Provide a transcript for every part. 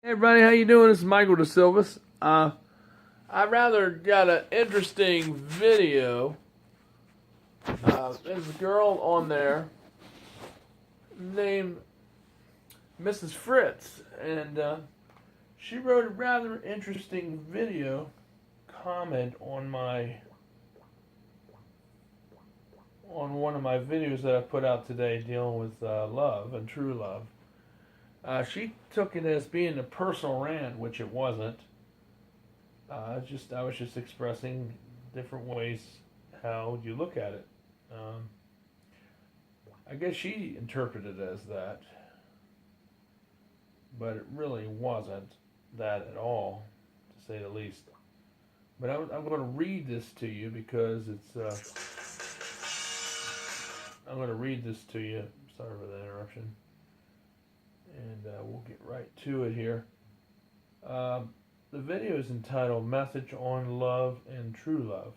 Hey everybody, how you doing? This is Michael DeSilvis. I rather got an interesting video. There's a girl on there named Mrs. Fritz, and she wrote a rather interesting video comment on one of my videos that I put out today dealing with love and true love. She took it as being a personal rant, which it wasn't. I was just expressing different ways how you look at it. I guess she interpreted it as that, but it really wasn't that at all, to say the least. But I'm going to read this to you because it's. I'm going to read this to you. Sorry for the interruption. And we'll get right to it here. The video is entitled Message on Love and True Love.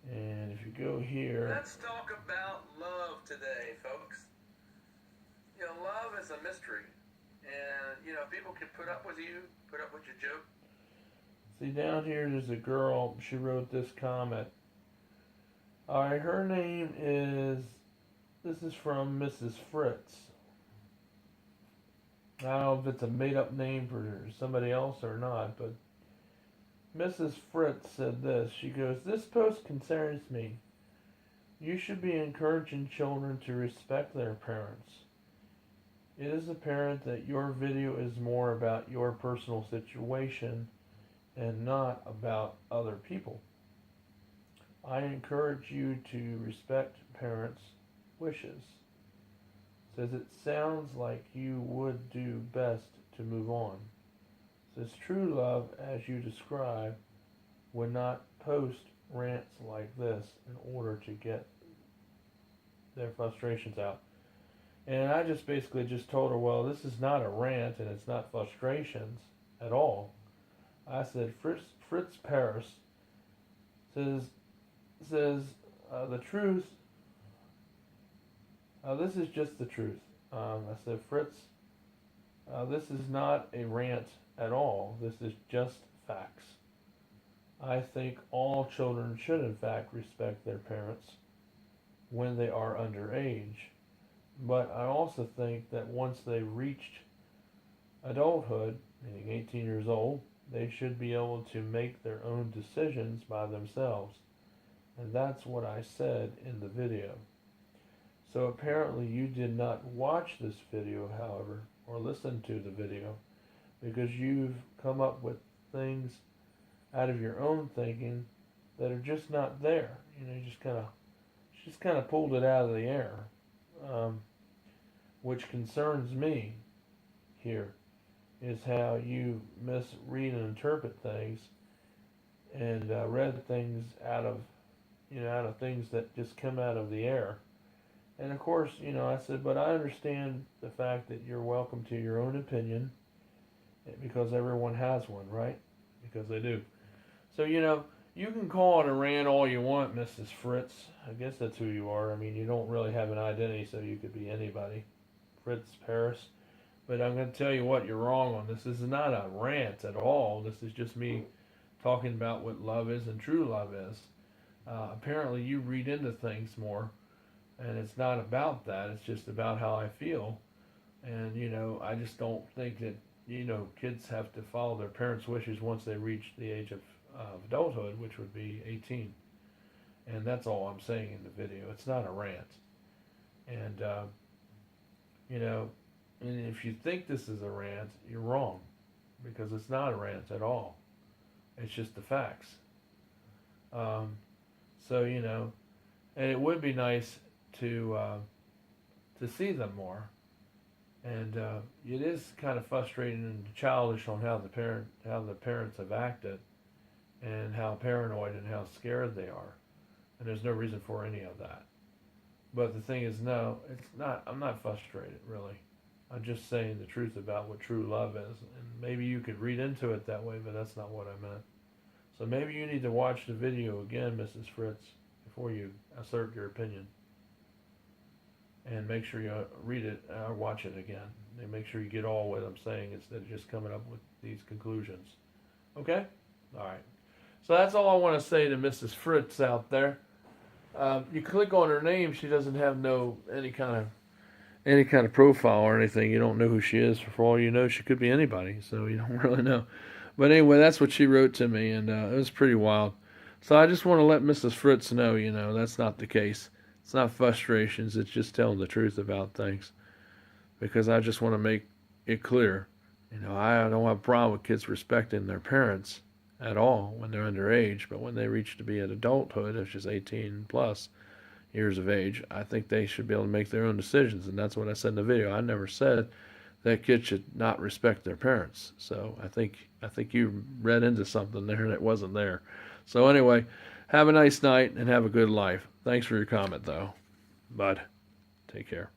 And if you go here... Let's talk about love today, folks. You know, love is a mystery. And, you know, people can put up with you, put up with your joke. See, down here there's a girl. She wrote this comment. Alright, her name is... This is from Mrs. Fritz. I don't know if it's a made-up name for somebody else or not, but Mrs. Fritz said this. She goes, "This post concerns me. You should be encouraging children to respect their parents. It is apparent that your video is more about your personal situation and not about other people. I encourage you to respect parents' wishes. Says it sounds like you would do best to move on. Says true love, as you describe, would not post rants like this in order to get their frustrations out." And I just basically just told her, well, this is not a rant and it's not frustrations at all. I said, Fritz Paris says the truth. This is just the truth. I said, Fritz, this is not a rant at all. This is just facts. I think all children should, in fact, respect their parents when they are underage. But I also think that once they reached adulthood, meaning 18 years old, they should be able to make their own decisions by themselves. And that's what I said in the video. So apparently you did not watch this video, however, or listen to the video, because you've come up with things out of your own thinking that are just not there. You know, you just kind of pulled it out of the air, which concerns me here, is how you misread and interpret things and read things out of things that just come out of the air. And of course, you know, I said, but I understand the fact that you're welcome to your own opinion, because everyone has one, right? Because they do. So, you know, you can call it a rant all you want, Mrs. Fritz. I guess that's who you are. I mean, you don't really have an identity, so you could be anybody. Fritz Paris. But I'm going to tell you what, you're wrong on this. This is not a rant at all. This is just me talking about what love is and true love is. Apparently, you read into things more. And it's not about that. It's just about how I feel. And, you know, I just don't think that, you know, kids have to follow their parents' wishes once they reach the age of adulthood, which would be 18. And that's all I'm saying in the video. It's not a rant. And, you know, and if you think this is a rant, you're wrong. Because it's not a rant at all. It's just the facts. So, you know, and it would be nice to see them more, and it is kind of frustrating and childish on how the parents have acted, and how paranoid and how scared they are, and there's no reason for any of that. But the thing is, no, it's not. I'm not frustrated, really. I'm just saying the truth about what true love is, and maybe you could read into it that way, but that's not what I meant. So maybe you need to watch the video again, Mrs. Fritz, before you assert your opinion. And make sure you read it or watch it again. and make sure you get all what I'm saying instead of just coming up with these conclusions. Okay? All right. So that's all I want to say to Mrs. Fritz out there. You click on her name; she doesn't have any kind of profile or anything. You don't know who she is. For all you know, she could be anybody. So you don't really know. But anyway, that's what she wrote to me, and it was pretty wild. So I just want to let Mrs. Fritz know, that's not the case. It's not frustrations. It's just telling the truth about things. Because I just want to make it clear. I don't have a problem with kids respecting their parents at all when they're underage, but when they reach to be at adulthood, which is 18 plus years of age, I think they should be able to make their own decisions, and that's what I said in the video. I never said that kids should not respect their parents. So I think you read into something there that wasn't there. So anyway, have a nice night and have a good life. Thanks for your comment, though. Bud, take care.